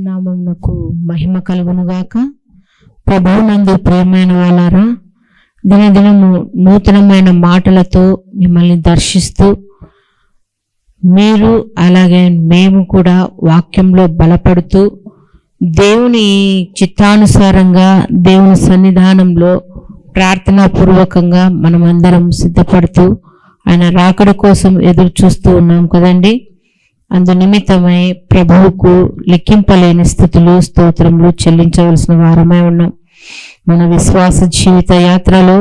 నామమునకు మహిమ కలుగునుగాక. ప్రభువునందు ప్రియమైన వాళ్ళారా, దినదినము నూతనమైన మాటలతో మిమ్మల్ని దర్శిస్తూ మీరు అలాగే మేము కూడా వాక్యంలో బలపడుతూ దేవుని చిత్తానుసారంగా దేవుని సన్నిధానంలో ప్రార్థనాపూర్వకంగా మనమందరం సిద్ధపడుతూ ఆయన రాకడ కోసం ఎదురు చూస్తూ ఉన్నాం కదండి. అందు నిమిత్తమై ప్రభువుకు లెక్కింపలేని స్థితులు స్తోత్రములు చెల్లించవలసిన వారమై ఉన్నాం. మన విశ్వాస జీవిత యాత్రలో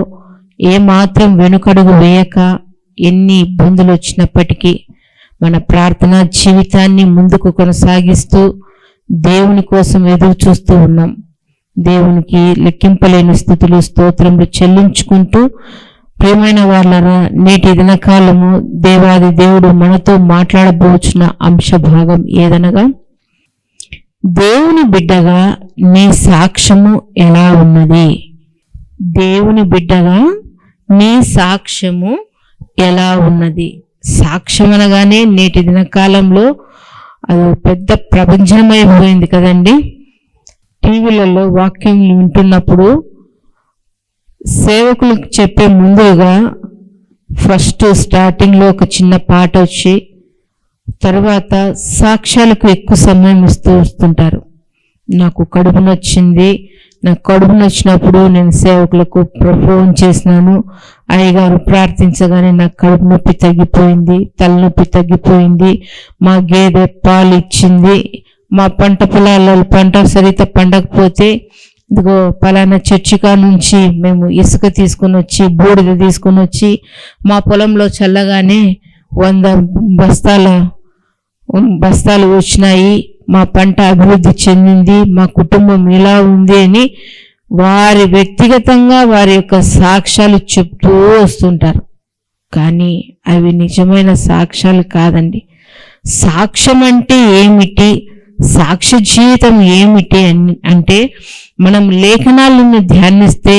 ఏమాత్రం వెనుకడుగు వేయక ఎన్ని ఇబ్బందులు వచ్చినప్పటికీ మన ప్రార్థనా జీవితాన్ని ముందుకు కొనసాగిస్తూ దేవుని కోసం ఎదురు చూస్తూ ఉన్నాం. దేవునికి లెక్కింపలేని స్థితులు స్తోత్రములు చెల్లించుకుంటూ ప్రియమైన వాళ్ళరా, నేటి దినకాలము దేవాది దేవుడు మనతో మాట్లాడబోచున్న అంశ భాగం ఏదనగా, దేవుని బిడ్డగా నీ సాక్ష్యము ఎలా ఉన్నది? దేవుని బిడ్డగా నీ సాక్ష్యము ఎలా ఉన్నది? సాక్ష్యం అనగానే నేటి దినకాలంలో అది పెద్ద ప్రపంచమైపోయింది కదండి. టీవీలలో వాక్యం వింటున్నప్పుడు సేవకులకు చెప్పే ముందుగా ఫస్ట్ స్టార్టింగ్లో ఒక చిన్న పాట వచ్చి తర్వాత సాక్ష్యాలకు ఎక్కువ సమయం వస్తుంటారు. నాకు కడుపు నొచ్చింది, నాకు కడుపు నొచ్చినప్పుడు నేను సేవకులకు ఫోన్ చేసినాను, అయ్యగారు ప్రార్థించగానే నాకు కడుపు నొప్పి తగ్గిపోయింది, తలనొప్పి తగ్గిపోయింది, మా గేదె పాలు ఇచ్చింది, మా పంట పొలాల్లో పంట సరిగ్గా పండకపోతే ఇదిగో పలానా చర్చికా నుంచి మేము ఇసుక తీసుకుని వచ్చి బూడిద తీసుకుని వచ్చి మా పొలంలో చల్లగానే 100 బస్తాలు వచ్చినాయి, మా పంట అభివృద్ధి చెందింది, మా కుటుంబం ఇలా ఉంది అని వారి వ్యక్తిగతంగా వారి యొక్క సాక్ష్యాలు చెప్తూ వస్తుంటారు. కానీ అవి నిజమైన సాక్ష్యాలు కాదండి. సాక్ష్యం అంటే ఏమిటి, సాక్ష్య జీవితం ఏమిటి అంటే మనం లేఖనాలను ధ్యానిస్తే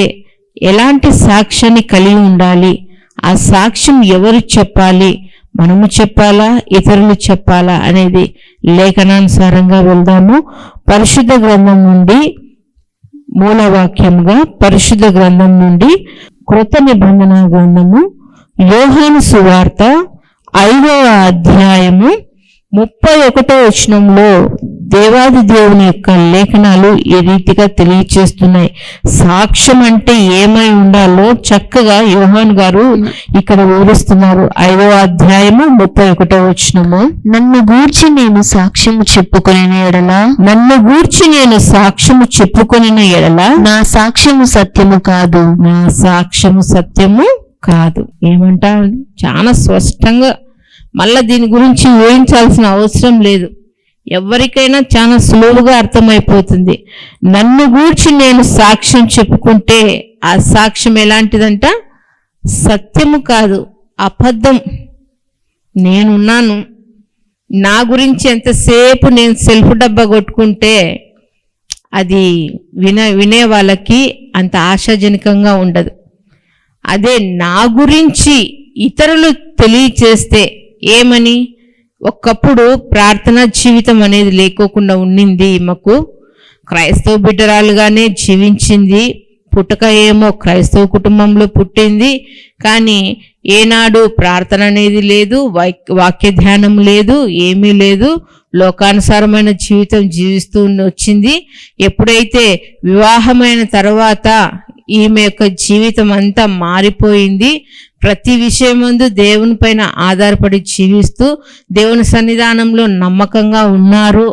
ఎలాంటి సాక్ష్యాన్ని కలిగి ఉండాలి, ఆ సాక్ష్యం ఎవరు చెప్పాలి, మనము చెప్పాలా ఇతరులు చెప్పాలా అనేది లేఖనానుసారంగా వెళ్దాము. పరిశుద్ధ గ్రంథం నుండి మూలవాక్యంగా పరిశుద్ధ గ్రంథం నుండి కృత నిబంధన గ్రంథము యోహాను సువార్త 5వ అధ్యాయము 31వ వచనంలో దేవాది దేవుని యొక్క లేఖనాలు ఈ రీతిగా తెలియచేస్తున్నాయి. సాక్ష్యం అంటే ఏమై ఉండాలో చక్కగా యోహాను గారు ఇక్కడ వివరిస్తున్నారు. 5వ అధ్యాయము 31వ వచనము, నన్ను గూర్చి నేను సాక్ష్యము చెప్పుకొనిన ఎడల, నన్ను గూర్చి నేను సాక్ష్యము చెప్పుకొనిన ఎడల నా సాక్ష్యము సత్యము కాదు, నా సాక్ష్యము సత్యము కాదు. ఏమంటా చాలా స్పష్టంగా, మళ్ళా దీని గురించి ఊహించాల్సిన అవసరం లేదు, ఎవరికైనా చాలా సులువుగా అర్థమైపోతుంది. నన్ను గూర్చి నేను సాక్ష్యం చెప్పుకుంటే ఆ సాక్ష్యం ఎలాంటిదంట? సత్యము కాదు, అబద్ధం. నేనున్నాను, నా గురించి ఎంతసేపు నేను సెల్ఫ్ డబ్బా కొట్టుకుంటే అది వినే వాళ్ళకి అంత ఆశాజనకంగా ఉండదు. అదే నా గురించి ఇతరులు తెలియచేస్తే ఏమని, ఒకప్పుడు ప్రార్థనా జీవితం అనేది లేకోకుండా ఉండింది, ఈమెకు క్రైస్తవ బిడ్డరాలుగానే జీవించింది, పుట్టక ఏమో క్రైస్తవ కుటుంబంలో పుట్టింది, కానీ ఏనాడు ప్రార్థన అనేది లేదు, వాక్య ధ్యానం లేదు, ఏమీ లేదు, లోకానుసారమైన జీవితం జీవిస్తూ వచ్చింది. ఎప్పుడైతే వివాహమైన తర్వాత ఈమె యొక్క జీవితం అంతా మారిపోయింది. ప్రతి విషయం ముందు దేవుని పైన ఆధారపడి జీవిస్తూ దేవుని సన్నిధానంలో నమ్మకంగా ఉన్నారు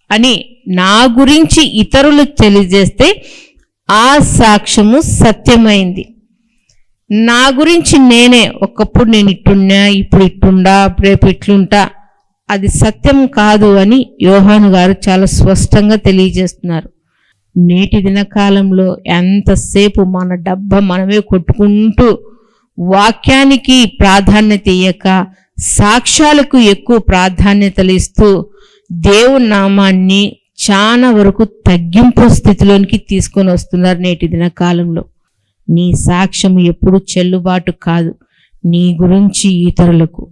అని నా గురించి ఇతరులు తెలియజేస్తే ఆ సాక్ష్యము సత్యమైంది. నా గురించి నేనే, ఒకప్పుడు నేను ఇట్టున్నా, ఇప్పుడు ఇట్టుండా, రేపు ఇట్లుంటా, అది సత్యం కాదు అని యోహాను గారు చాలా స్పష్టంగా తెలియజేస్తున్నారు. నేటి దినకాలంలో ఎంతసేపు మన డబ్బా మనమే కొట్టుకుంటూ వాక్యానికి ప్రాధాన్యత ఇయ్యక సాక్ష్యాలకు ఎక్కువ ప్రాధాన్యతలు ఇస్తూ దేవుని నామాన్ని చాలా వరకు తగ్గింపు స్థితిలోనికి తీసుకొని వస్తున్నారు నేటి దినకాలంలో. నీ సాక్ష్యం ఎప్పుడు చెల్లుబాటు కాదు నీ గురించి ఇతరులకు.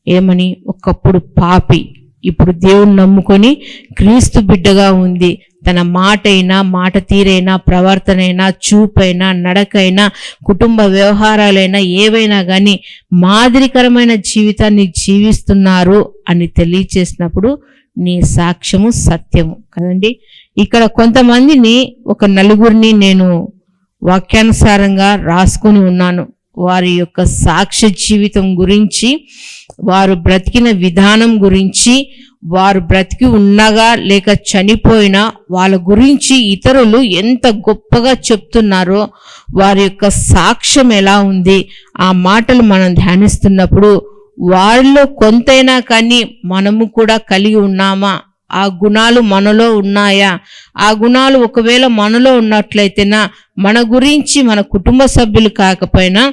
ఏమని, ఒకప్పుడు పాపి, ఇప్పుడు దేవుని నమ్ముకొని క్రీస్తు బిడ్డగా ఉంది. తన మాటైనా, మాట తీరైనా, ప్రవర్తనైనా, చూపైనా, నడకైనా, కుటుంబ వ్యవహారాలైనా ఏవైనా కానీ మాదిరికరమైన జీవితాన్ని జీవిస్తున్నారు అని తెలియచేసినప్పుడు నీ సాక్ష్యము సత్యము కదండి. ఇక్కడ కొంతమందిని, ఒక నలుగురిని నేను వాక్యానుసారంగా రాసుకొని ఉన్నాను. వారి యొక్క సాక్ష్య జీవితం గురించి, వారు బ్రతికిన విధానం గురించి, వారు బ్రతికి ఉన్నగా లేక చనిపోయినా వాళ్ళ గురించి ఇతరులు ఎంత గొప్పగా చెప్తున్నారో, వారి యొక్క సాక్ష్యం ఎలా ఉంది, ఆ మాటలు మనం ధ్యానిస్తున్నప్పుడు వారిలో కొంతైనా కానీ మనము కూడా కలిగి ఉన్నామా, ఆ గుణాలు మనలో ఉన్నాయా, ఆ గుణాలు ఒకవేళ మనలో ఉన్నట్లయితేనా మన గురించి మన కుటుంబ సభ్యులు కాకపోయినా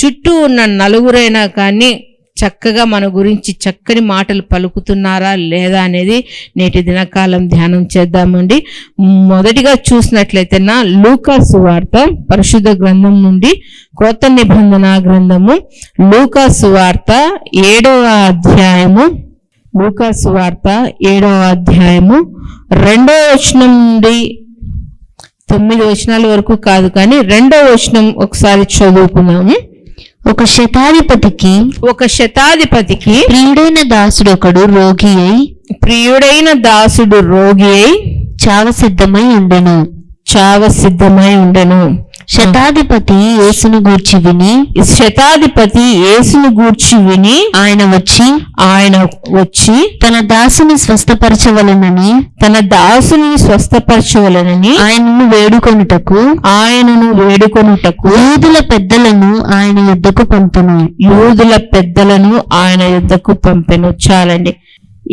చుట్టూ ఉన్న నలుగురైనా కానీ చక్కగా మన గురించి చక్కని మాటలు పలుకుతున్నారా లేదా అనేది నేటి దినకాలం ధ్యానం చేద్దామండి. మొదటిగా చూసినట్లయితేనా లూకా సువార్త పరిశుద్ధ గ్రంథం నుండి క్రొత్త నిబంధన గ్రంథము లూకా సువార్త 7వ అధ్యాయము, లూకా సువార్త 7వ అధ్యాయము 2వ వచనం నుండి 9 వచనాల వరకు కాదు కానీ 2వ వచనం ఒకసారి చదువుకున్నాము. ఒక శతాధిపతికి ప్రియుడైన దాసుడు రోగి అయి చావ సిద్ధమై ఉండెను. శతాధిపతి యేసును గూర్చి విని ఆయన వచ్చి తన దాసుని స్వస్థపరచవలనని ఆయనను వేడుకొనుటకు యూదుల పెద్దలను ఆయన యొద్దకు పంపెను. చాలండి.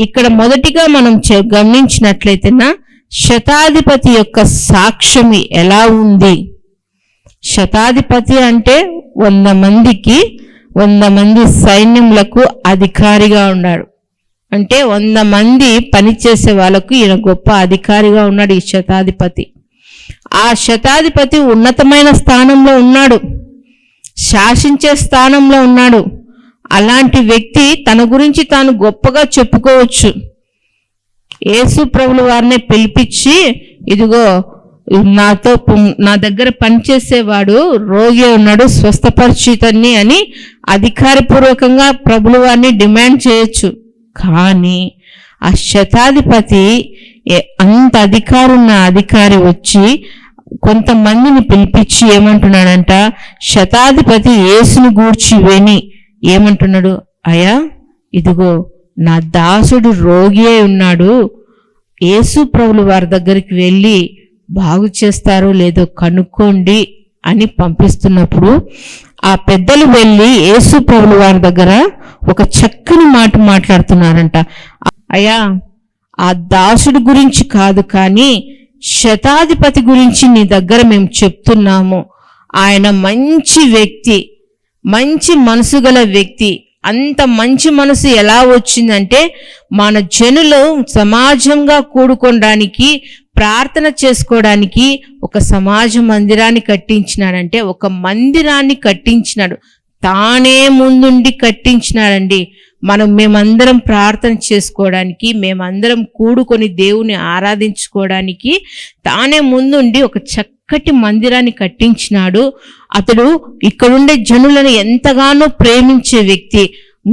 ఇక్కడ మొదటిగా మనం గమనించినట్లయితేనా శతాధిపతి యొక్క సాక్ష్యం ఎలా ఉంది. శతాధిపతి అంటే 100 మంది సైన్యములకు అధికారిగా ఉన్నాడు. అంటే 100 మంది పనిచేసే వాళ్ళకు ఈయన గొప్ప అధికారిగా ఉన్నాడు ఈ శతాధిపతి. ఆ శతాధిపతి ఉన్నతమైన స్థానంలో ఉన్నాడు, శాసించే స్థానంలో ఉన్నాడు. అలాంటి వ్యక్తి తన గురించి తాను గొప్పగా చెప్పుకోవచ్చు. యేసు ప్రభుల వారిని పిలిపించి, ఇదిగో నా దగ్గర పనిచేసేవాడు రోగి ఉన్నాడు, స్వస్థపరిచితని అని అధికారపూర్వకంగా ప్రభుల వారిని డిమాండ్ చేయొచ్చు. కానీ ఆ శతాధిపతి అంత అధికారి వచ్చి కొంతమందిని పిలిపించి ఏమంటున్నాడంట, శతాధిపతి యేసుని గూర్చి విని ఏమంటున్నాడు, అయ్యా ఇదిగో నా దాసుడు రోగి అయి ఉన్నాడు, యేసు ప్రభుల వారి దగ్గరికి వెళ్ళి బాగు చేస్తారో లేదో కనుక్కోండి అని పంపిస్తున్నప్పుడు ఆ పెద్దలు వెళ్ళి యేసు ప్రభుల వారి దగ్గర ఒక చక్కని మాట మాట్లాడుతున్నారంట. అయ్యా ఆ దాసుడి గురించి కాదు కానీ శతాధిపతి గురించి నీ దగ్గర మేము చెప్తున్నాము. ఆయన మంచి వ్యక్తి, మంచి మనసు గల వ్యక్తి. అంత మంచి మనసు ఎలా వచ్చిందంటే మన జనులు సమాజంగా కూడుకోవడానికి, ప్రార్థన చేసుకోవడానికి ఒక సమాజ మందిరాన్ని కట్టించినాడంటే, ఒక మందిరాన్ని కట్టించినాడు, తానే ముందుండి కట్టించినాడండి. మేమందరం ప్రార్థన చేసుకోవడానికి, మేమందరం కూడుకొని దేవుని ఆరాధించుకోవడానికి తానే ముందుండి ఒక చక్కటి మందిరాన్ని కట్టించినాడు. అతడు ఇక్కడుండే జనులను ఎంతగానో ప్రేమించే వ్యక్తి.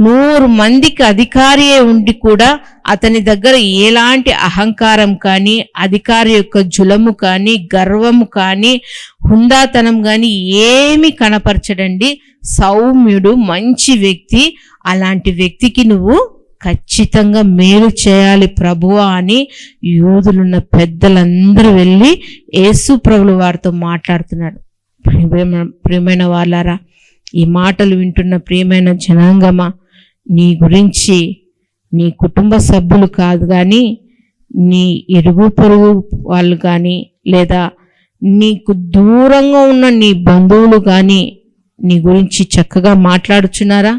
100 మందికి అధికారి ఉండి కూడా అతని దగ్గర ఎలాంటి అహంకారం కానీ, అధికారి యొక్క జులము కానీ, గర్వము కానీ, హుందాతనం కానీ ఏమి కనపరచడండి. సౌమ్యుడు, మంచి వ్యక్తి. అలాంటి వ్యక్తికి నువ్వు ఖచ్చితంగా మేలు చేయాలి ప్రభువా అని యూదులున్న పెద్దలందరూ వెళ్ళి యేసు ప్రభుల వారితో మాట్లాడుతున్నాడు. ప్రియమైన వాళ్ళారా, ఈ మాటలు వింటున్న ప్రియమైన జనాంగమా, నీ గురించి నీ కుటుంబ సభ్యులు కాదు కానీ నీ ఇరుగు పొరుగు వాళ్ళు కానీ, లేదా నీకు దూరంగా ఉన్న నీ బంధువులు కానీ నీ గురించి చక్కగా మాట్లాడుచున్నారా?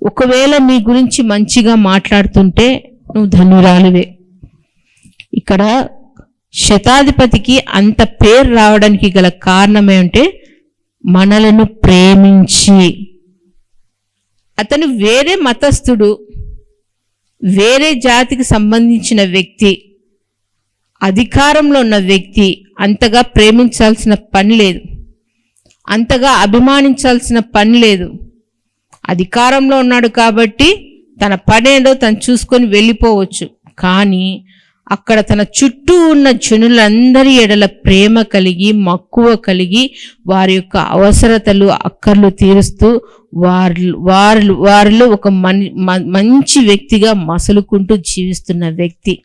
ఒకవేళ నీ గురించి మంచిగా మాట్లాడుతుంటే నువ్వు ధన్యురాలివే. ఇక్కడ శతాధిపతికి అంత పేరు రావడానికి గల కారణం ఏమంటే మనలను ప్రేమించి. అతను వేరే మతస్థుడు, వేరే జాతికి సంబంధించిన వ్యక్తి, అధికారంలో ఉన్న వ్యక్తి అంతగా ప్రేమించాల్సిన పని లేదు, అంతగా అభిమానించాల్సిన పని లేదు. అధికారంలో ఉన్నాడు కాబట్టి తన పనేదో తను చూసుకొని వెళ్ళిపోవచ్చు. కానీ అక్కడ తన చుట్టూ ఉన్న జనులందరి ఎడల ప్రేమ కలిగి, మక్కువ కలిగి, వారి యొక్క అవసరతలు అక్కర్లు తీరుస్తూ వారిలో ఒక మంచి వ్యక్తిగా మసలుకుంటూ జీవిస్తున్న వ్యక్తి.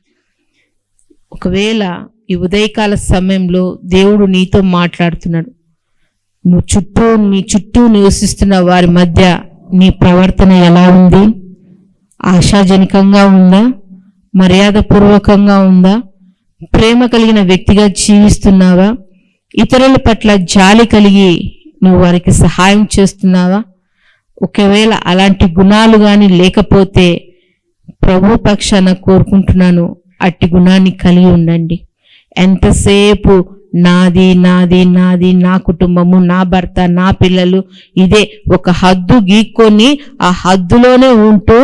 ఒకవేళ ఈ ఉదయకాల సమయంలో దేవుడు నీతో మాట్లాడుతున్నాడు, నీ చుట్టూ నివసిస్తున్న వారి మధ్య నీ ప్రవర్తన ఎలా ఉంది? ఆశాజనకంగా ఉందా? మర్యాదపూర్వకంగా ఉందా? ప్రేమ కలిగిన వ్యక్తిగా జీవిస్తున్నావా? ఇతరుల పట్ల జాలి కలిగి నువ్వు వారికి సహాయం చేస్తున్నావా? ఒకవేళ అలాంటి గుణాలు కానీ లేకపోతే ప్రభు పక్షాన కోరుకుంటున్నాను, అట్టి గుణాన్ని కలిగి ఉండండి. ఎంతసేపు నాది నాది నాది, నా కుటుంబము, నా భర్త, నా పిల్లలు, ఇదే ఒక హద్దు గీక్కొని ఆ హద్దులోనే ఉంటూ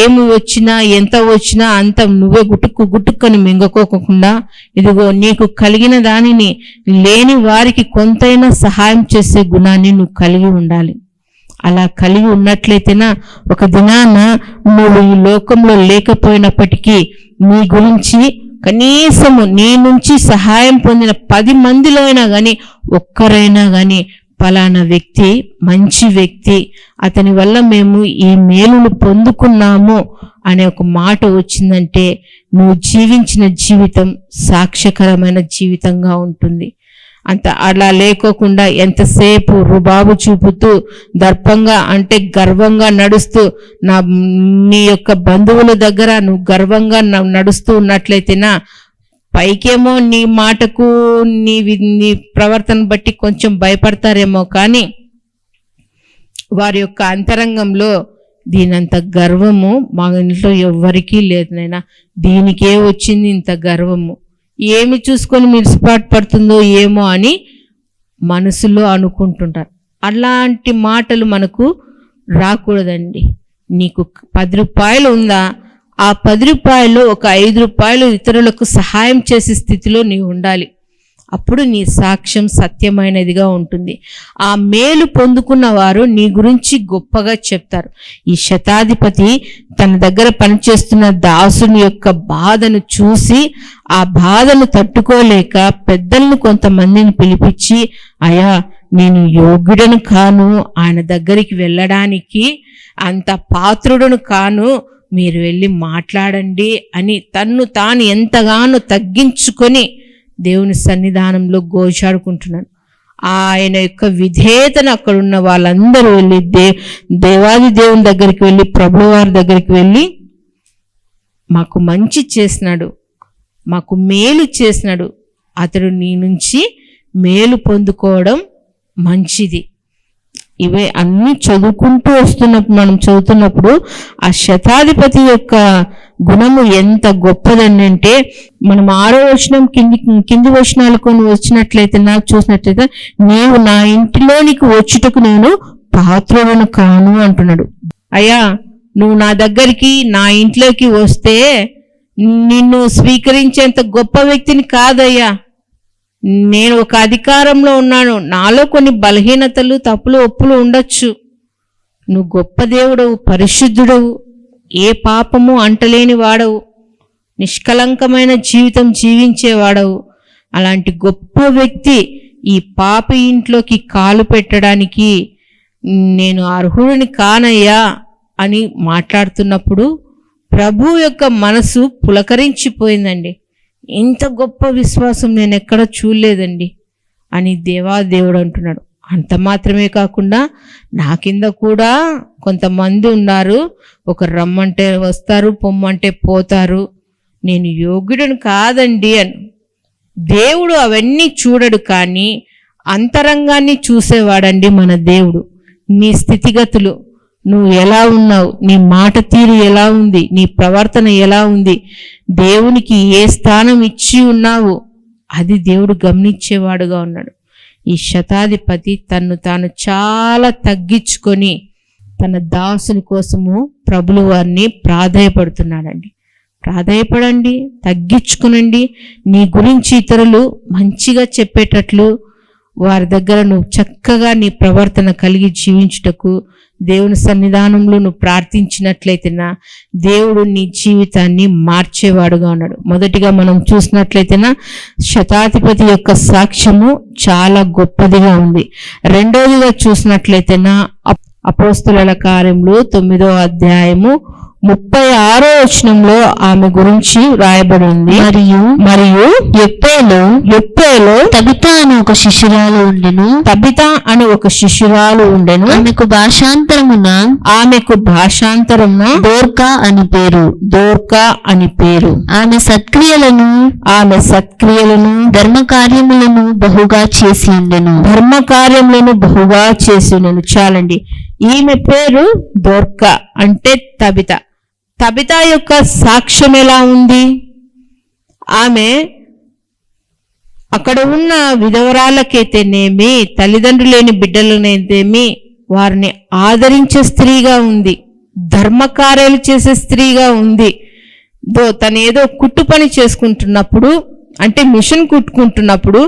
ఏమి వచ్చినా ఎంత వచ్చినా అంత నువ్వే గుట్టుకొని మింగకోకుండా, ఇదిగో నీకు కలిగిన దానిని లేని వారికి కొంతైనా సహాయం చేసే గుణాన్ని నువ్వు కలిగి ఉండాలి. అలా కలిగి ఉన్నట్లయితేనా ఒక దినాన నువ్వు ఈ లోకంలో లేకపోయినప్పటికీ నీ గురించి కనీసము నీ నుంచి సహాయం పొందిన 10 మందిలో అయినా కానీ ఒక్కరైనా కానీ పలానా వ్యక్తి మంచి వ్యక్తి, అతని వల్ల మేము ఈ మేలును పొందుకున్నాము అనే ఒక మాట వచ్చిందంటే నువ్వు జీవించిన జీవితం సాక్ష్యకరమైన జీవితంగా ఉంటుంది. అలా లేకోకుండా ఎంతసేపు రుబాబు చూపుతూ దర్పంగా అంటే గర్వంగా నడుస్తూ నీ యొక్క బంధువుల దగ్గర నువ్వు గర్వంగా నడుస్తూ ఉన్నట్లయితేనా పైకేమో నీ మాటకు నీ ప్రవర్తన బట్టి కొంచెం భయపడతారేమో, కానీ వారి యొక్క అంతరంగంలో దీనంత గర్వము మా ఇంట్లో ఎవ్వరికీ లేదు నైనా, దీనికే వచ్చింది ఇంత గర్వము, ఏమి చూసుకొని మిడిసిపాటు పడుతుందో ఏమో అని మనసులో అనుకుంటుంటారు. అలాంటి మాటలు మనకు రాకూడదండి. నీకు 10 రూపాయలు ఉందా, ఆ 10 రూపాయలు ఒక 5 రూపాయలు ఇతరులకు సహాయం చేసే స్థితిలో నీవు ఉండాలి. అప్పుడు నీ సాక్ష్యం సత్యమైనదిగా ఉంటుంది. ఆ మేలు పొందుకున్న వారు నీ గురించి గొప్పగా చెప్తారు. ఈ శతాధిపతి తన దగ్గర పనిచేస్తున్న దాసుని యొక్క బాధను చూసి ఆ బాధను తట్టుకోలేక పెద్దలను కొంతమందిని పిలిపించి, అయ్యా నేను యోగ్యుడను కాను ఆయన దగ్గరికి వెళ్ళడానికి, అంత పాత్రుడను కాను, మీరు వెళ్ళి మాట్లాడండి అని తన్ను తాను ఎంతగానో తగ్గించుకొని దేవుని సన్నిధానంలో గోచాడుకుంటున్నాను. ఆయన యొక్క విధేయతను అక్కడున్న వాళ్ళందరూ వెళ్ళి దేవాది దేవుని దగ్గరికి వెళ్ళి ప్రభువు వారి దగ్గరికి వెళ్ళి, మాకు మంచి చేసినాడు, మాకు మేలు చేసినాడు, అతడు నీ నుంచి మేలు పొందుకోవడం మంచిది. ఇవే అన్నీ చదువుకుంటూ వస్తున్నప్పుడు మనం చదువుతున్నప్పుడు ఆ శతాధిపతి యొక్క గుణము ఎంత గొప్పదని అంటే, మనం 6వ వచనం కింది వచనాలు కొన్ని వచ్చినట్లయితే నాకు చూసినట్లయితే, నీవు నా ఇంటిలోనికి వచ్చుటకు నేను పాత్రుడను కాను అంటున్నాడు. అయ్యా నువ్వు నా దగ్గరికి నా ఇంట్లోకి వస్తే నిన్ను స్వీకరించేంత గొప్ప వ్యక్తిని కాదయ్యా, నేను ఒక అధికారంలో ఉన్నాను, నాలో కొన్ని బలహీనతలు తప్పులు ఒప్పులు ఉండొచ్చు, నువ్వు గొప్ప దేవుడవు, పరిశుద్ధుడవు, ఏ పాపము అంటలేని వాడవు, నిష్కలంకమైన జీవితం జీవించేవాడవు, అలాంటి గొప్ప వ్యక్తి ఈ పాపి ఇంట్లోకి కాలు పెట్టడానికి నేను అర్హుడిని కానయ్యా అని మాట్లాడుతున్నప్పుడు ప్రభు యొక్క మనసు పులకరించిపోయిందండి. ఇంత గొప్ప విశ్వాసం నేను ఎక్కడ చూడలేదండి అని దేవాదేవుడు అంటున్నాడు. అంత మాత్రమే కాకుండా నా కింద కూడా కొంతమంది ఉన్నారు, ఒక రమ్మంటే వస్తారు, పొమ్మంటే పోతారు, నేను యోగ్యుడను కాదండి అని. దేవుడు అవన్నీ చూడడు, కానీ అంతరంగాన్ని చూసేవాడండి మన దేవుడు. నీ స్థితిగతులు, నువ్వు ఎలా ఉన్నావు, నీ మాట తీరు ఎలా ఉంది, నీ ప్రవర్తన ఎలా ఉంది, దేవునికి ఏ స్థానం ఇచ్చి ఉన్నావు, అది దేవుడు గమనించేవాడుగా ఉన్నాడు. ఈ శతాధిపతి తన్ను తాను చాలా తగ్గించుకొని తన దాసుని కోసము ప్రభులు వారిని ప్రాధేయపడుతున్నాడండి. ప్రాధేయపడండి, తగ్గించుకునండి. నీ గురించి ఇతరులు మంచిగా చెప్పేటట్లు వారి దగ్గర నువ్వు చక్కగా నీ ప్రవర్తన కలిగి జీవించుటకు దేవుని సన్నిధానంలో నువ్వు ప్రార్థించినట్లయితేనా దేవుడు నీ జీవితాన్ని మార్చేవాడుగా ఉన్నాడు. మొదటిగా మనం చూసినట్లయితేనా శతాధిపతి యొక్క సాక్ష్యము చాలా గొప్పదిగా ఉంది. రెండవదిగా చూసినట్లయితేనా అపోస్తుల కార్యములు 9వ అధ్యాయము 36వ వచనంలో ఆమె గురించి రాయబడి ఉంది. మరియు యొప్పేలో తబితా అని ఒక శిష్యురాలు ఉండెను. తబితా అని ఒక శిష్యురాలు ఉండెను. ఆమెకు భాషాంతరమున దోర్కా అని పేరు. ఆమె సత్క్రియలను ధర్మకార్యములను బహుగా చేసి ఉండెను. చాలండి. ఈమె పేరు దోర్కా అంటే తబిత. తబిత యొక్క సాక్ష్యం ఎలా ఉంది? ఆమె అక్కడ ఉన్న విధవరాలకైతేనేమి, తల్లిదండ్రులు లేని బిడ్డలనైతేమి వారిని ఆదరించే స్త్రీగా ఉంది. ధర్మకార్యాలు చేసే స్త్రీగా ఉంది. తను ఏదో కుట్టు పని చేసుకుంటున్నప్పుడు, అంటే మిషన్ కుట్టుకుంటున్నప్పుడు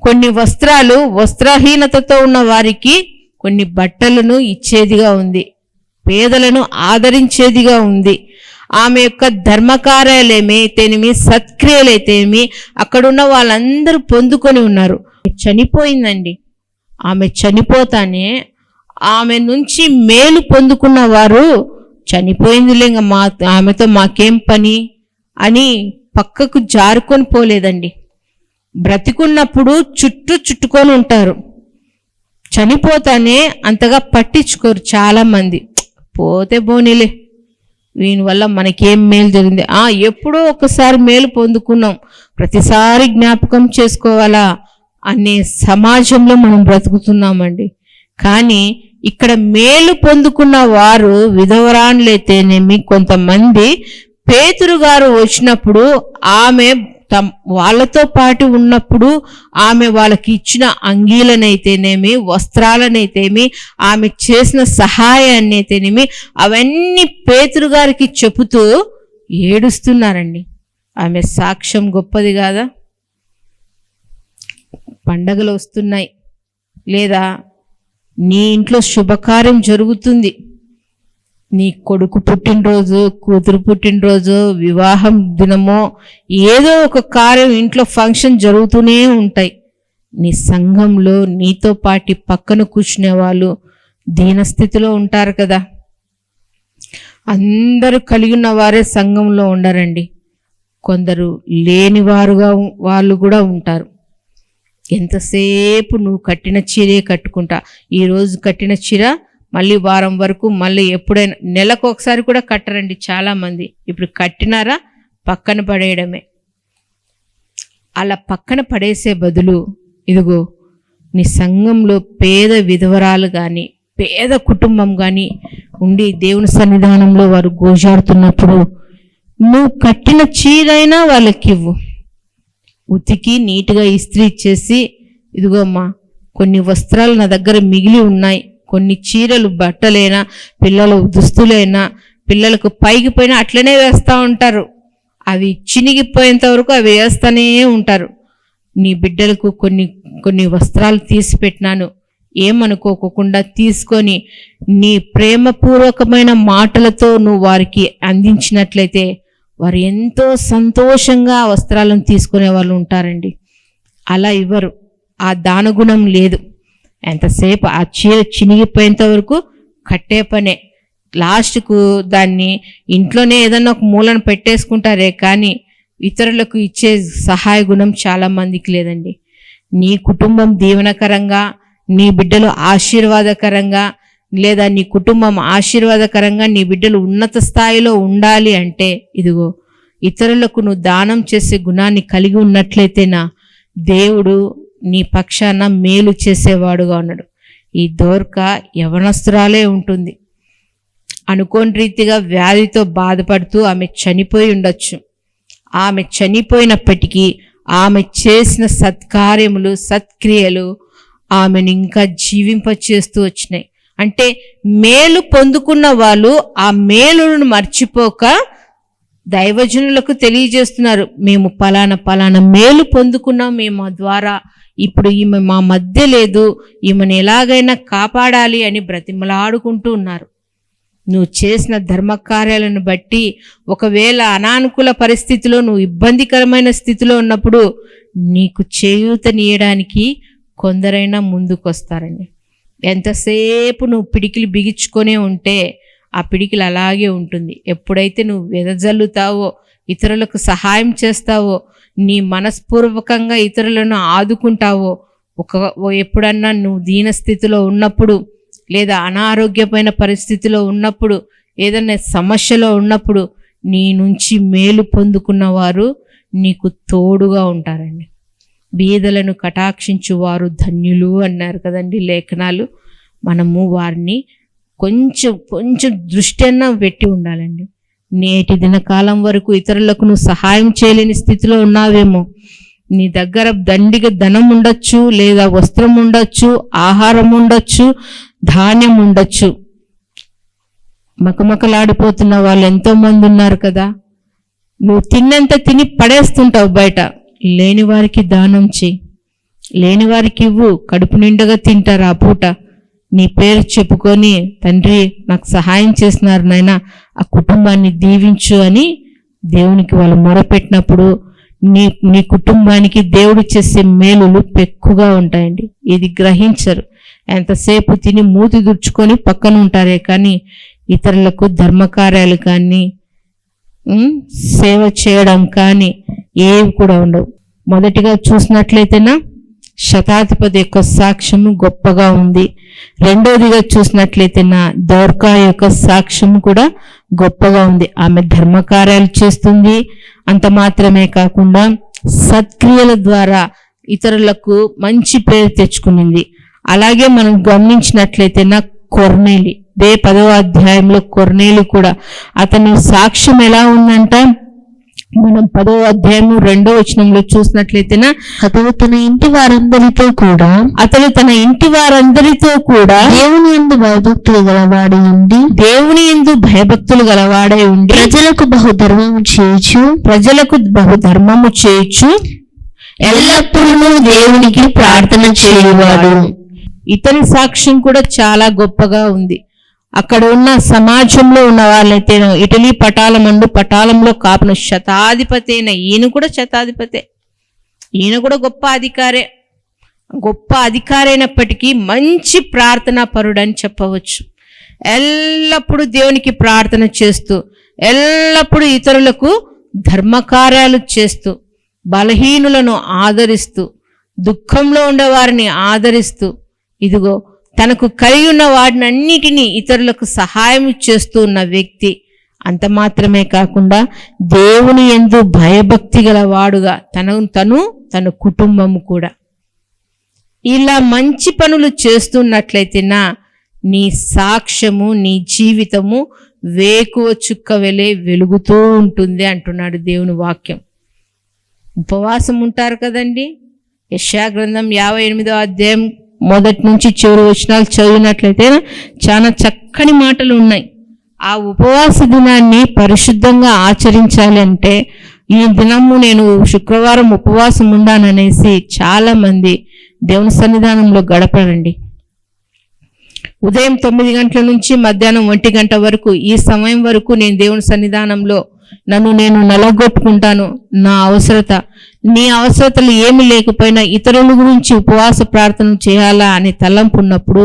కొన్ని వస్త్రహీనతతో ఉన్న వారికి కొన్ని బట్టలను ఇచ్చేదిగా ఉంది. పేదలను ఆదరించేదిగా ఉంది. ఆమె యొక్క ధర్మకార్యాలేమైతేనేమి, సత్క్రియలైతేనేమి అక్కడున్న వాళ్ళందరూ పొందుకొని ఉన్నారు. చనిపోయిందండి. ఆమె చనిపోతానే ఆమె నుంచి మేలు పొందుకున్న వారు చనిపోయిందిలే ఇంకా ఆమెతో మాకేం పని అని పక్కకు జారుకొని పోలేదండి. బ్రతికున్నప్పుడు చుట్టుకొని ఉంటారు. చనిపోతానే అంతగా పట్టించుకోరు చాలా మంది. పోతే పోనీలే, వీని వల్ల మనకేం మేలు జరిగింది, ఎప్పుడో ఒకసారి మేలు పొందుకున్నాం, ప్రతిసారి జ్ఞాపకం చేసుకోవాలా అనే సమాజంలో మనం బ్రతుకుతున్నామండి. కానీ ఇక్కడ మేలు పొందుకున్న వారు విధవరాన్లైతేనేమి, కొంతమంది పేతురు గారు వచ్చినప్పుడు ఆమె వాళ్ళతో పాటు ఉన్నప్పుడు ఆమె వాళ్ళకి ఇచ్చిన అంగీలనైతేనేమి, వస్త్రాలనైతేమి, ఆమె చేసిన సహాయాన్ని అయితేనేమి అవన్నీ పేతురు గారికి చెబుతూ ఏడుస్తున్నారండి. ఆమె సాక్ష్యం గొప్పది కాదా? పండగలు వస్తున్నాయి, లేదా నీ ఇంట్లో శుభకార్యం జరుగుతుంది, నీ కొడుకు పుట్టినరోజు, కూతురు పుట్టినరోజు, వివాహం దినమో ఏదో ఒక కార్యం, ఇంట్లో ఫంక్షన్ జరుగుతూనే ఉంటాయి. నీ సంఘంలో నీతో పాటి పక్కన కూర్చునే వాళ్ళు దీనస్థితిలో ఉంటారు కదా. అందరూ కలిగి ఉన్న వారే సంఘంలో ఉండరండి. కొందరు లేనివారుగా వాళ్ళు కూడా ఉంటారు. ఎంతసేపు నువ్వు కట్టిన చీరే కట్టుకుంటా, ఈరోజు కట్టిన చీర మళ్ళీ వారం వరకు, మళ్ళీ ఎప్పుడైనా నెలకు ఒకసారి కూడా కట్టరండి చాలామంది. ఇప్పుడు కట్టినారా పక్కన పడేయడమే. అలా పక్కన పడేసే బదులు ఇదిగో నీ సంఘంలో పేద విధవరాలు కానీ, పేద కుటుంబం కానీ ఉండి దేవుని సన్నిధానంలో వారు గోజాడుతున్నప్పుడు నువ్వు కట్టిన చీరైనా వాళ్ళకి ఇవ్వు. ఉతికి నీట్గా ఇస్త్రీ చేసి, ఇదిగో అమ్మా కొన్ని వస్త్రాలు నా దగ్గర మిగిలి ఉన్నాయి, కొన్ని చీరలు, బట్టలైనా, పిల్లల దుస్తులైనా, పిల్లలకు పైకి పోయినా అట్లనే వేస్తూ ఉంటారు. అవి చినిగిపోయేంత వరకు అవి వేస్తూనే ఉంటారు. నీ బిడ్డలకు కొన్ని వస్త్రాలు తీసి పెట్టినాను, ఏమనుకోకుండా తీసుకొని నీ ప్రేమపూర్వకమైన మాటలతో నువ్వు వారికి అందించినట్లయితే వారు ఎంతో సంతోషంగా వస్త్రాలను తీసుకునే వాళ్ళు ఉంటారండి. అలా ఇవ్వరు, ఆ దానగుణం లేదు. ఎంతసేపు ఆ చీర చినిగిపోయేంత వరకు కట్టే పనే. లాస్ట్కు దాన్ని ఇంట్లోనే ఏదన్నా ఒక మూలను పెట్టేసుకుంటారే కానీ ఇతరులకు ఇచ్చే సహాయ గుణం చాలా మందికి లేదండి. నీ కుటుంబం దీవెనకరంగా, నీ బిడ్డలు ఆశీర్వాదకరంగా, లేదా నీ కుటుంబం ఆశీర్వాదకరంగా, నీ బిడ్డలు ఉన్నత స్థాయిలో ఉండాలి అంటే ఇదిగో ఇతరులకు నువ్వు దానం చేసే గుణాన్ని కలిగి ఉన్నట్లయితేనా దేవుడు నీ పక్షాన మేలు చేసేవాడుగా ఉన్నాడు. ఈ దోర్కా యవనస్తురాలే ఉంటుంది. అనుకోని రీతిగా వ్యాధితో బాధపడుతూ ఆమె చనిపోయి ఉండొచ్చు. ఆమె చనిపోయినప్పటికీ ఆమె చేసిన సత్కార్యములు, సత్క్రియలు ఆమెను ఇంకా జీవింపచేస్తూ వచ్చినాయి. అంటే మేలు పొందుకున్న వాళ్ళు ఆ మేలును మర్చిపోక దైవజనులకు తెలియజేస్తున్నారు, మేము పలానా మేలు పొందుకున్నాం, మేము ద్వారా ఇప్పుడు ఈమె మా మధ్య లేదు, ఈమెను ఎలాగైనా కాపాడాలి అని బ్రతిమలాడుకుంటూ ఉన్నారు. నువ్వు చేసిన ధర్మకార్యాలను బట్టి ఒకవేళ అనానుకూల పరిస్థితిలో నువ్వు ఇబ్బందికరమైన స్థితిలో ఉన్నప్పుడు నీకు చేయూతనియడానికి కొందరైనా ముందుకొస్తారండి. ఎంతసేపు నువ్వు పిడికిలు బిగించుకొనే ఉంటే ఆ పిడికిలు అలాగే ఉంటుంది. ఎప్పుడైతే నువ్వు వెదజల్లుతావో, ఇతరులకు సహాయం చేస్తావో, నీ మనస్పూర్వకంగా ఇతరులను ఆదుకుంటావో, ఎప్పుడన్నా నువ్వు దీనస్థితిలో ఉన్నప్పుడు లేదా అనారోగ్యమైన పరిస్థితిలో ఉన్నప్పుడు, ఏదైనా సమస్యలో ఉన్నప్పుడు నీ నుంచి మేలు పొందుకున్న వారు నీకు తోడుగా ఉంటారండి. బీదలను కటాక్షించువారు ధన్యులు అన్నారు కదండి లేఖనాలు. మనము వారిని కొంచెం దృష్టి అన్నా పెట్టి ఉండాలండి. నేటి దినకాలం వరకు ఇతరులకు నువ్వు సహాయం చేయలేని స్థితిలో ఉన్నావేమో. నీ దగ్గర దండిగా ధనం ఉండొచ్చు, లేదా వస్త్రం ఉండొచ్చు, ఆహారం ఉండొచ్చు, ధాన్యం ఉండొచ్చు. మకమకలాడిపోతున్న వాళ్ళు ఎంతో మంది ఉన్నారు కదా. నువ్వు తిన్నంత తిని పడేస్తుంటావు బయట. లేని వారికి దానం చేయి, లేని వారికి ఇవ్వు, కడుపు నిండగా తింటారు ఆ పూట. నీ పేరు చెప్పుకొని, తండ్రి నాకు సహాయం చేస్తున్నారు నాయన, ఆ కుటుంబాన్ని దీవించు అని దేవునికి వాళ్ళు మొరపెట్టినప్పుడు నీ కుటుంబానికి దేవుడు చేసే మేలులు పెక్కుగా ఉంటాయండి. ఇది గ్రహించరు. ఎంతసేపు తిని మూతి దుర్చుకొని పక్కన ఉంటారే కానీ ఇతరులకు ధర్మకార్యాలు కానీ సేవ చేయడం కానీ ఏవి కూడా ఉండవు. మొదటిగా చూసినట్లయితేనా శతాధిపతి యొక్క సాక్ష్యము గొప్పగా ఉంది. రెండవదిగా చూసినట్లయితేనా దోర్కా యొక్క సాక్ష్యము కూడా గొప్పగా ఉంది. ఆమె ధర్మకార్యాలు చేస్తుంది, అంత మాత్రమే కాకుండా సత్క్రియల ద్వారా ఇతరులకు మంచి పేరు తెచ్చుకునింది. అలాగే మనం గమనించినట్లయితేనా కొర్నేలి, 10వ అధ్యాయంలో కొర్నేలి కూడా అతని సాక్ష్యం ఎలా ఉందంట, మనం 10వ అధ్యాయం 2వ వచనంలో చూసినట్లయితేనా అతను తన ఇంటి వారందరితో కూడా దేవుని యందు భయభక్తులు గలవాడై ఉండి ప్రజలకు బహుధర్మము చేయుచు ఎల్లప్పుడూ దేవునికి ప్రార్థన చేయువాడు. ఇతని సాక్ష్యం కూడా చాలా గొప్పగా ఉంది. అక్కడ ఉన్న సమాజంలో ఉన్న వాళ్ళైతే ఇటలీ పటాలంలో కాపున శతాధిపతి అయిన ఈయన కూడా శతాధిపతే, ఈయన కూడా గొప్ప అధికారి అయినప్పటికీ మంచి ప్రార్థనా పరుడని చెప్పవచ్చు. ఎల్లప్పుడూ దేవునికి ప్రార్థన చేస్తూ, ఎల్లప్పుడూ ఇతరులకు ధర్మకార్యాలు చేస్తూ, బలహీనులను ఆదరిస్తూ, దుఃఖంలో ఉండేవారిని ఆదరిస్తూ, ఇదిగో తనకు కలిగి ఉన్న వాటినన్నిటినీ ఇతరులకు సహాయం చేస్తూ ఉన్న వ్యక్తి. అంత మాత్రమే కాకుండా దేవుని యందు భయభక్తి గల వాడుగా తన కుటుంబము కూడా. ఇలా మంచి పనులు చేస్తున్నట్లయితేనా నీ సాక్ష్యము, నీ జీవితము వేకువ చుక్క వెలే వెలుగుతూ ఉంటుంది అంటున్నాడు దేవుని వాక్యం. ఉపవాసం ఉంటారు కదండి. యెషయా గ్రంథం 58వ అధ్యాయం మొదటి నుంచి చివరి వచనాలు చదివినట్లయితే చాలా చక్కని మాటలు ఉన్నాయి. ఆ ఉపవాస దినాన్ని పరిశుద్ధంగా ఆచరించాలి అంటే, ఈ దినము నేను శుక్రవారం ఉపవాసం ఉండాననేసి చాలా మంది దేవుని సన్నిధానంలో గడపరండి. ఉదయం 9 గంటల నుంచి మధ్యాహ్నం 1 గంట వరకు, ఈ సమయం వరకు నేను దేవుని సన్నిధానంలో నన్ను నేను నలగొట్టుకుంటాను. నా అవసరత, నీ అవసరతలు ఏమి లేకపోయినా ఇతరుల గురించి ఉపవాస ప్రార్థన చేయాలా అని తలంపు ఉన్నప్పుడు,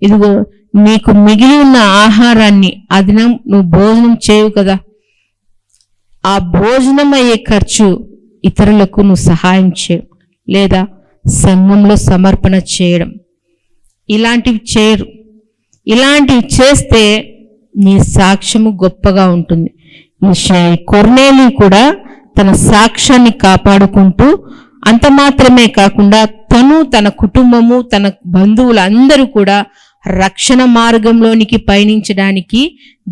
ఇదిగో నీకు మిగిలి ఉన్న ఆహారాన్ని ఆ దినం నువ్వు భోజనం చేయవు కదా, ఆ భోజనం అయ్యే ఖర్చు ఇతరులకు నువ్వు సహాయం చేయవు, లేదా సంఘంలో సమర్పణ చేయడం, ఇలాంటివి చేయరు. ఇలాంటివి చేస్తే నీ సాక్ష్యము గొప్పగా ఉంటుంది. కొర్నేలి కూడా తన సాక్ష్యాన్ని కాపాడుకుంటూ, అంత మాత్రమే కాకుండా తన కుటుంబము, తన బంధువులు అందరూ కూడా రక్షణ మార్గంలోనికి పయనించడానికి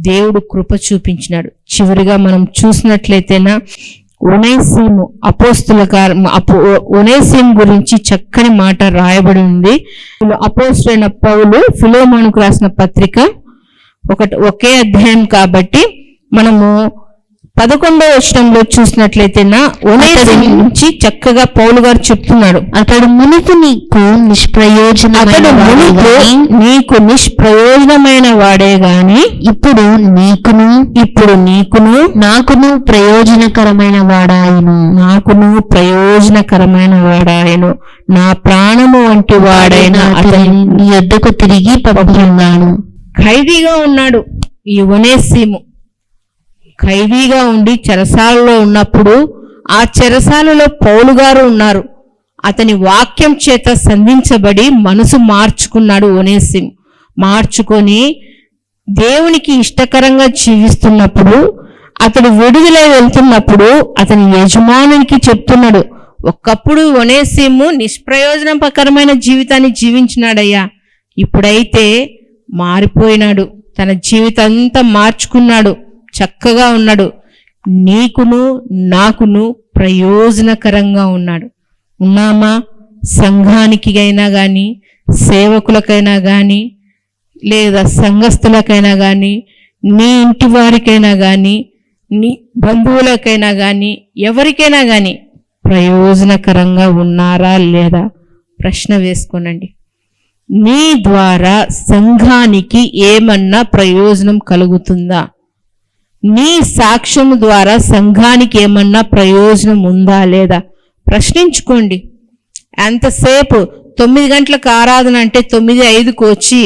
దేవుడు కృప చూపించినాడు. చివరిగా మనం చూసినట్లయితేనా ఒనేసిము ఒనేసిము గురించి చక్కని మాట రాయబడి ఉంది. అపోస్తులైన పౌలు ఫిలెమోనుకు రాసిన పత్రిక ఒకే అధ్యాయం కాబట్టి మనము 11వ వచనంలో చూసినట్లయితే ఒనేసిము నుంచి చక్కగా పౌలు గారు చెప్తున్నాడు, అతడు మునుపు నీకు నిష్ప్రయోజనమైన వాడే గాని ఇప్పుడు నీకును నాకును ప్రయోజనకరమైన వాడాయను, నా ప్రాణము వంటి వాడైన అతని నీ యొద్దకు తిరిగి పంపుతున్నాను. ఖైదీగా ఉన్నాడు ఈ ఒనేసిము. ఖైదీగా ఉండి చెరసాలలో ఉన్నప్పుడు ఆ చెరసాలలో పౌలు గారు ఉన్నారు. అతని వాక్యం చేత సంధించబడి మనసు మార్చుకున్నాడు ఒనేసిము. మార్చుకొని దేవునికి ఇష్టకరంగా జీవిస్తున్నప్పుడు, అతడు విడుదలై వెళ్తున్నప్పుడు అతని యజమానునికి చెప్తున్నాడు, ఒకప్పుడు ఒనేసిము నిష్ప్రయోజనకరమైన జీవితాన్ని జీవించినాడయ్యా, ఇప్పుడైతే మారిపోయినాడు, తన జీవితం అంతా మార్చుకున్నాడు, చక్కగా ఉన్నాడు, నీకును నాకును ప్రయోజనకరంగా ఉన్నామా? సంఘానికి అయినా కానీ, సేవకులకైనా కానీ, లేదా సంఘస్థులకైనా కానీ, నీ ఇంటి వారికైనా కానీ, నీ బంధువులకైనా కానీ, ఎవరికైనా కానీ ప్రయోజనకరంగా ఉన్నారా లేదా ప్రశ్న వేసుకోనండి. నీ ద్వారా సంఘానికి ఏమన్నా ప్రయోజనం కలుగుతుందా? నీ సాక్ష్యము ద్వారా సంఘానికి ఏమన్నా ప్రయోజనం ఉందా లేదా ప్రశ్నించుకోండి. ఎంతసేపు 9 గంటలకు ఆరాధన అంటే 9:05కు వచ్చి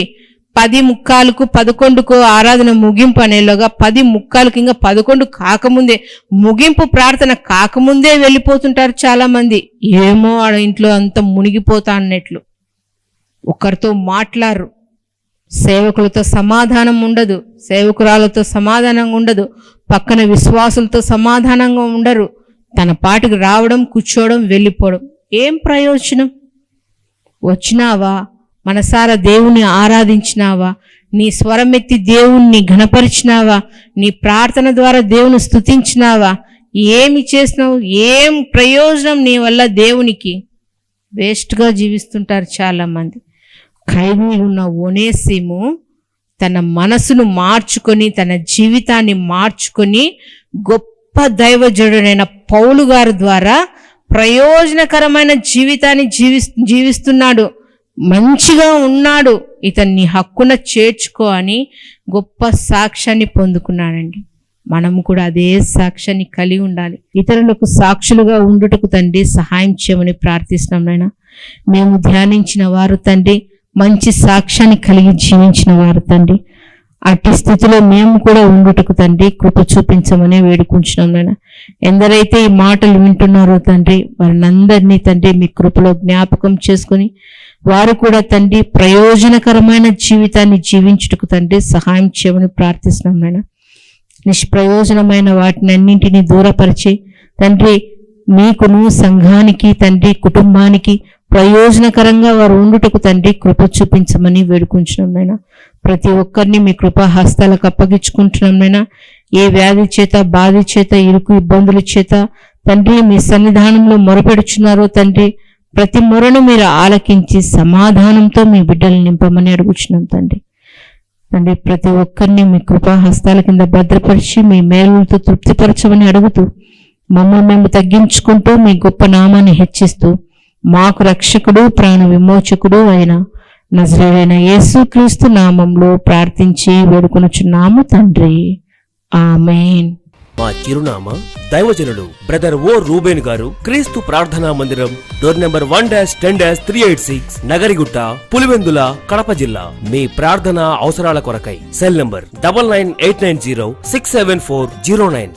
10:45కు 11కు ఆరాధన ముగింపు అనేలోగా 10:45కి ఇంకా 11 కాకముందే, ముగింపు ప్రార్థన కాకముందే వెళ్ళిపోతుంటారు చాలా మంది. ఏమో ఆడ ఇంట్లో అంత మునిగిపోతా అన్నట్లు. ఒకరితో మాట్లాడరు, సేవకులతో సమాధానం ఉండదు, సేవకురాలతో సమాధానంగా ఉండదు, పక్కన విశ్వాసులతో సమాధానంగా ఉండరు. తన పాటికి రావడం, కూర్చోవడం, వెళ్ళిపోవడం. ఏం ప్రయోజనం? వచ్చినావా, మనసారా దేవుణ్ణి ఆరాధించినావా, నీ స్వరమెత్తి దేవుణ్ణి ఘనపరిచినావా, నీ ప్రార్థన ద్వారా దేవుని స్తుతించినావా, ఏమి చేసినావు? ఏం ప్రయోజనం నీ వల్ల దేవునికి? వేస్ట్గా జీవిస్తుంటారు చాలామంది. ఖైదీ ఉన్న ఒనేసిము తన మనసును మార్చుకొని, తన జీవితాన్ని మార్చుకొని, గొప్ప దైవజనుడైన పౌలు గారి ద్వారా ప్రయోజనకరమైన జీవితాన్ని జీవిస్తున్నాడు, మంచిగా ఉన్నాడు, ఇతన్ని హక్కున చేర్చుకో అని గొప్ప సాక్ష్యాన్ని పొందుకున్నాడండి. మనము కూడా అదే సాక్ష్యాన్ని కలిగి ఉండాలి. ఇతరులకు సాక్షులుగా ఉండుటకు తండ్రి సహాయం చేయమని ప్రార్థిస్తున్నాం నాయన. మేము ధ్యానించిన వారు తండ్రి మంచి సాక్ష్యాన్ని కలిగి జీవించిన వారు తండ్రి, అట్టి స్థితిలో మేము కూడా ఉండుటకు తండ్రి కృప చూపించమని వేడుకుంటున్నాం నాయన. ఎందరైతే ఈ మాటలు వింటున్నారో తండ్రి వారినందరినీ తండ్రి మీ కృపలో జ్ఞాపకం చేసుకొని వారు కూడా తండ్రి ప్రయోజనకరమైన జీవితాన్ని జీవించుటకు తండ్రి సహాయం చేయమని ప్రార్థిస్తున్నాం నాయన. నిష్ప్రయోజనమైన వాటిని అన్నింటినీ దూరపరిచి తండ్రి మీకును సంఘానికి తండ్రి కుటుంబానికి ప్రయోజనకరంగా వారు ఉండుటకు తండ్రి కృప చూపించమని వేడుకుంటున్నాం నాయన. ప్రతి ఒక్కరిని మీ కృపా హస్తాలకు అప్పగించుకుంటున్నాం నాయన. ఏ వ్యాధి చేత, బాధ చేత, ఇరుకు ఇబ్బందుల చేత తండ్రి మీ సన్నిధానంలో మొరపెడుచున్నారో తండ్రి ప్రతి మొరను మీరు ఆలకించి సమాధానంతో మీ బిడ్డలు నింపమని అడుగుచున్నాం తండ్రి. తండ్రి ప్రతి ఒక్కరిని మీ కృపా హస్తాల కింద భద్రపరిచి మీ మేలులతో తృప్తిపరచమని అడుగుతూ మమ్మల్ని మేము తగ్గించుకుంటూ మీ గొప్ప నామాన్ని హెచ్చిస్తూ మాకు రక్షకుడు ప్రాణ విమోచకుడు అయిన నజరేయుడైన యేసుక్రీస్తు నామంలో ప్రార్థించి వేడుకొనుచున్నాము తండ్రి, ఆమేన్. మా చిరునామా దైవజనుడు బ్రదర్ ఓ రూబేన్ గారు, క్రీస్తు ప్రార్థనా మందిరం, డోర్ నెంబర్ 1-10-386, నగరిగుట్ట, పులివెందుల, కడప జిల్లా. మీ ప్రార్థన అవసరాల కొరకై సెల్ నంబర్ 9989067409.